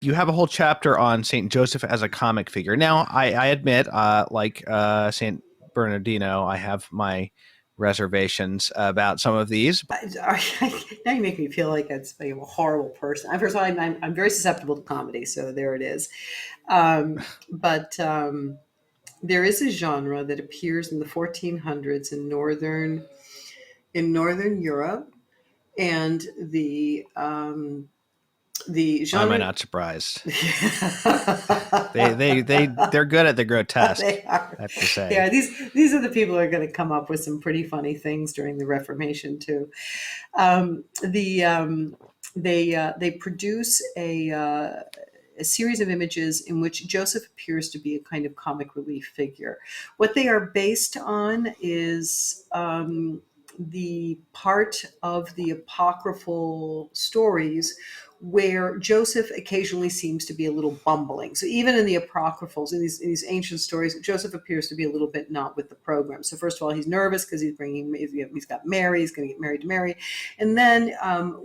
you have a whole chapter on Saint Joseph as a comic figure. Now, I admit, like Saint Bernardino, I have my reservations about some of these. Now you make me feel like I'm a horrible person. First of all, I'm very susceptible to comedy, so there it is. But there is a genre that appears in the 1400s in northern Europe, and the Why am I genre. not surprised? They're good at the grotesque, They are. I have to They say. are. These are the people who are going to come up with some pretty funny things during the Reformation too. The They produce a series of images in which Joseph appears to be a kind of comic relief figure. What they are based on is the part of the apocryphal stories where Joseph occasionally seems to be a little bumbling. So even in the apocryphals, in these ancient stories, Joseph appears to be a little bit not with the program. So first of all, he's nervous because he's got Mary, he's going to get married to Mary, and then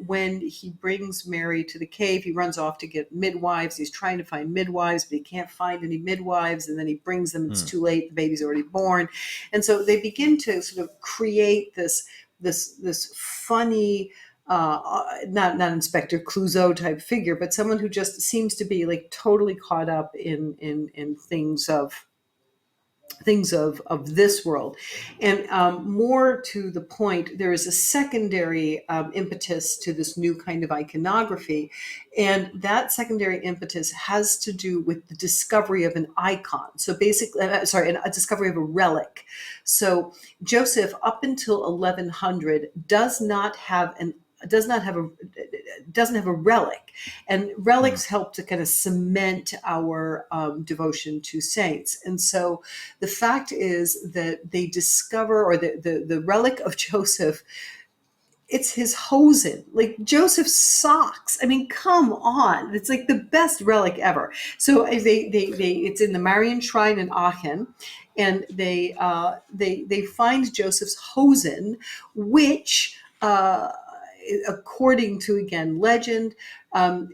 when he brings Mary to the cave, he runs off to get midwives. He's trying to find midwives, but he can't find any midwives. And then he brings them. It's Hmm. too late. The baby's already born, and so they begin to sort of create this funny not Inspector Clouseau type figure, but someone who just seems to be like totally caught up in things of this world. And more to the point, there is a secondary impetus to this new kind of iconography. And that secondary impetus has to do with the discovery of an icon. So basically, a discovery of a relic. So Joseph, up until 1100, doesn't have a relic, and Hmm. relics help to kind of cement our devotion to saints. And so the fact is that they discover, or the relic of Joseph, it's his hosen, like Joseph's socks. I mean, come on. It's like the best relic ever. So it's in the Marian shrine in Aachen, and they find Joseph's hosen, which according to, again, legend,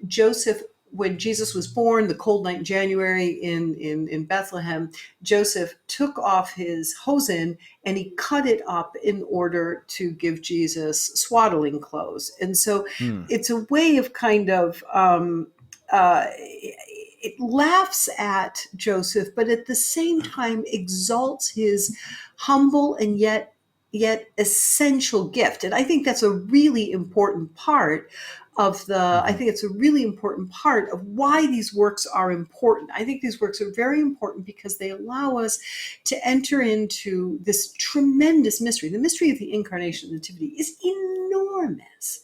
Joseph, when Jesus was born, the cold night in January in Bethlehem, Joseph took off his hosen and he cut it up in order to give Jesus swaddling clothes. And so Hmm. it's a way of kind of it laughs at Joseph, but at the same time exalts his humble and yet essential gift. And I think that's a really important part I Hmm. think it's a really important part of why these works are important. I think these works are very important because they allow us to enter into this tremendous mystery. The mystery of the incarnation and nativity is enormous.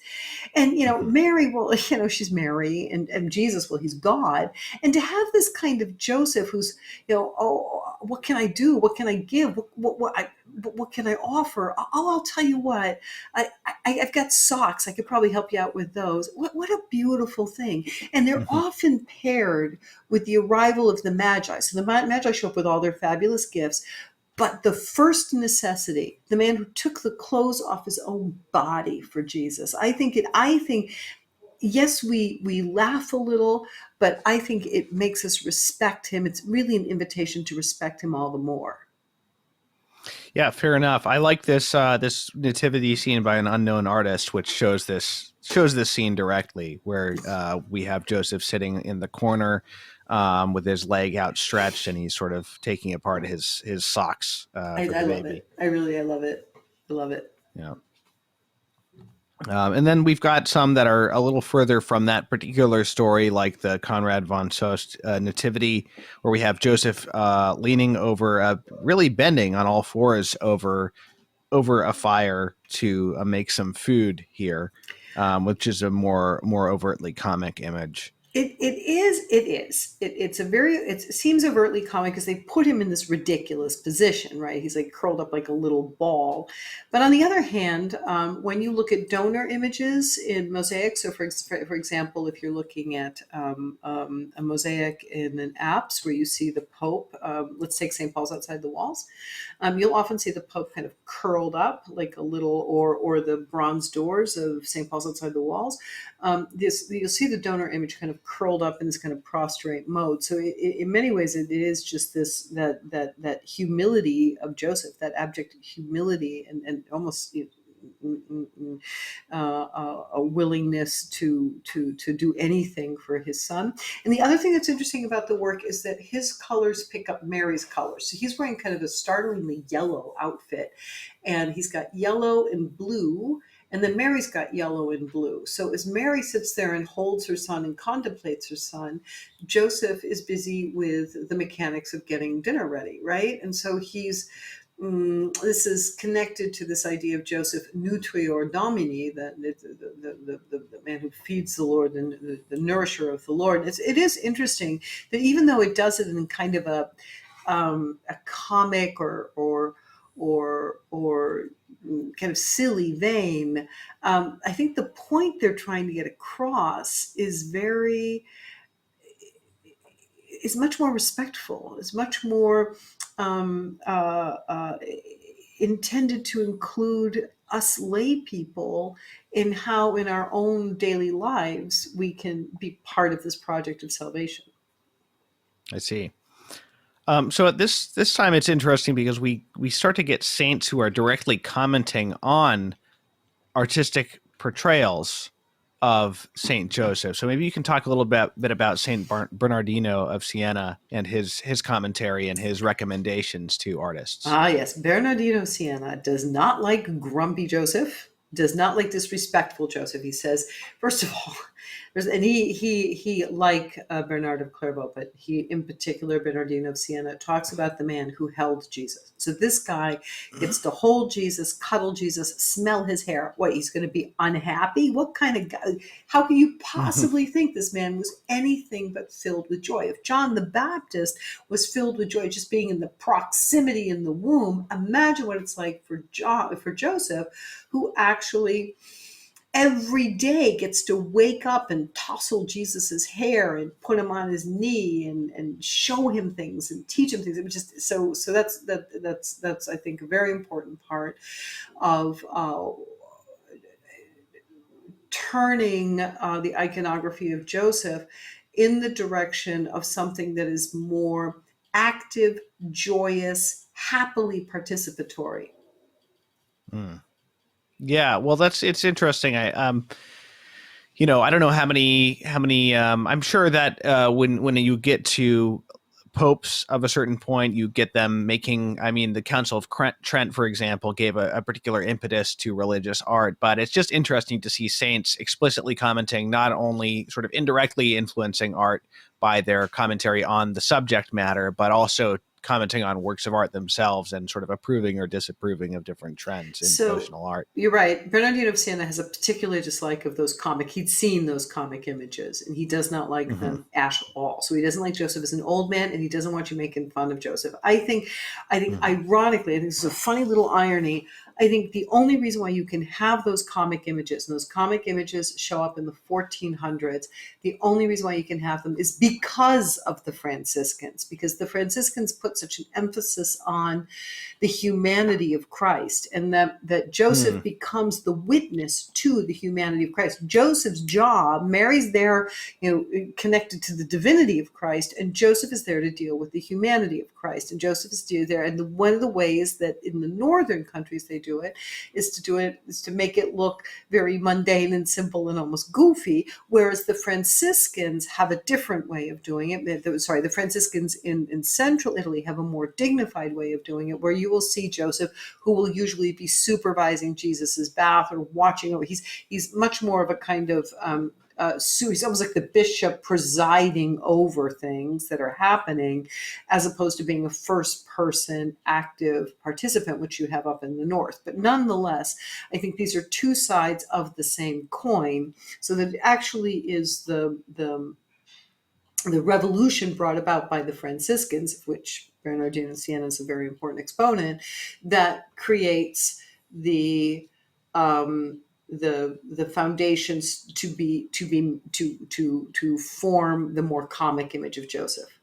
And, Hmm. Mary, well, she's Mary, and Jesus, well, he's God. And to have this kind of Joseph who's, oh, what can I do? What can I give? What can I offer? Oh, I'll tell you what, I've got socks. I could probably help you out with those. What a beautiful thing. And they're Hmm. often paired with the arrival of the Magi. So the Magi show up with all their fabulous gifts. But the first necessity, the man who took the clothes off his own body for Jesus, I think, yes, we laugh a little, but I think it makes us respect him. It's really an invitation to respect him all the more. Yeah, fair enough. I like this nativity scene by an unknown artist, which shows this scene directly, where we have Joseph sitting in the corner with his leg outstretched, and he's sort of taking apart his socks for I the love baby. it. I love it. I love it. Yeah. And then we've got some that are a little further from that particular story, like the Conrad von Soest nativity, where we have Joseph leaning over, really bending on all fours over a fire to make some food here, which is a more overtly comic image. It seems overtly comic because they put him in this ridiculous position, right? He's like curled up like a little ball. But on the other hand, when you look at donor images in mosaics, so for example, if you're looking at a mosaic in an apse where you see the Pope, let's take St. Paul's outside the walls, you'll often see the Pope kind of curled up like a little, or the bronze doors of St. Paul's outside the walls. You'll see the donor image kind of curled up in this kind of prostrate mode. So in many ways, it is just this that humility of Joseph, that abject humility, and almost a willingness to do anything for his son. And the other thing that's interesting about the work is that his colors pick up Mary's colors. So he's wearing kind of a startlingly yellow outfit, and he's got yellow and blue. And then Mary's got yellow and blue. So as Mary sits there and holds her son and contemplates her son, Joseph is busy with the mechanics of getting dinner ready, right? And so this is connected to this idea of Joseph nutrior domini, the man who feeds the Lord and the nourisher of the Lord. It is interesting that even though it does it in kind of a comic or kind of silly vein, I think the point they're trying to get across is much more respectful, is much more intended to include us lay people in how in our own daily lives we can be part of this project of salvation. I see. So at this time, it's interesting because we start to get saints who are directly commenting on artistic portrayals of Saint Joseph. So maybe you can talk a little bit about Saint Bernardino of Siena and his commentary and his recommendations to artists. Ah, yes, Bernardino of Siena does not like grumpy Joseph, does not like disrespectful Joseph. He says, first of all, he like Bernard of Clairvaux, but he in particular, Bernardino of Siena, talks about the man who held Jesus. So this guy gets to hold Jesus, cuddle Jesus, smell his hair. What, he's going to be unhappy? What kind of guy? How can you possibly think this man was anything but filled with joy? If John the Baptist was filled with joy just being in the proximity in the womb, imagine what it's like for Joseph, who actually every day gets to wake up and tousle Jesus's hair and put him on his knee and show him things and teach him things. It was just so that's I think a very important part of turning the iconography of Joseph in the direction of something that is more active, joyous, happily participatory. Mm. Yeah, well, it's interesting. I don't know how many. I'm sure that when you get to popes of a certain point, you get them making. I mean, the Council of Trent, for example, gave a particular impetus to religious art. But it's just interesting to see saints explicitly commenting, not only sort of indirectly influencing art by their commentary on the subject matter, but also commenting on works of art themselves and sort of approving or disapproving of different trends in devotional art. You're right. Bernardino of Siena has a particular dislike of those he'd seen those comic images, and he does not like them at all. So he doesn't like Joseph as an old man, and he doesn't want you making fun of Joseph. I think ironically, I think this is a funny little irony. I think the only reason why you can have those comic images, and those comic images show up in the 1400s, the only reason why you can have them is because of the Franciscans, because the Franciscans put such an emphasis on the humanity of Christ, and that Joseph becomes the witness to the humanity of Christ. Joseph's job, Mary's there, connected to the divinity of Christ, and Joseph is there to deal with the humanity of Christ. And Joseph is there, and one of the ways that in the northern countries they do it is to make it look very mundane and simple and almost goofy, whereas the Franciscans have a different way of doing it. The Franciscans in central Italy have a more dignified way of doing it, where you will see Joseph, who will usually be supervising Jesus's bath or watching over. He's much more of a kind of he's almost like the bishop presiding over things that are happening, as opposed to being a first-person active participant, which you have up in the north. But nonetheless, I think these are two sides of the same coin. So that it actually is the revolution brought about by the Franciscans, of which Bernardino of Siena is a very important exponent, that creates the foundations to form the more comic image of Joseph.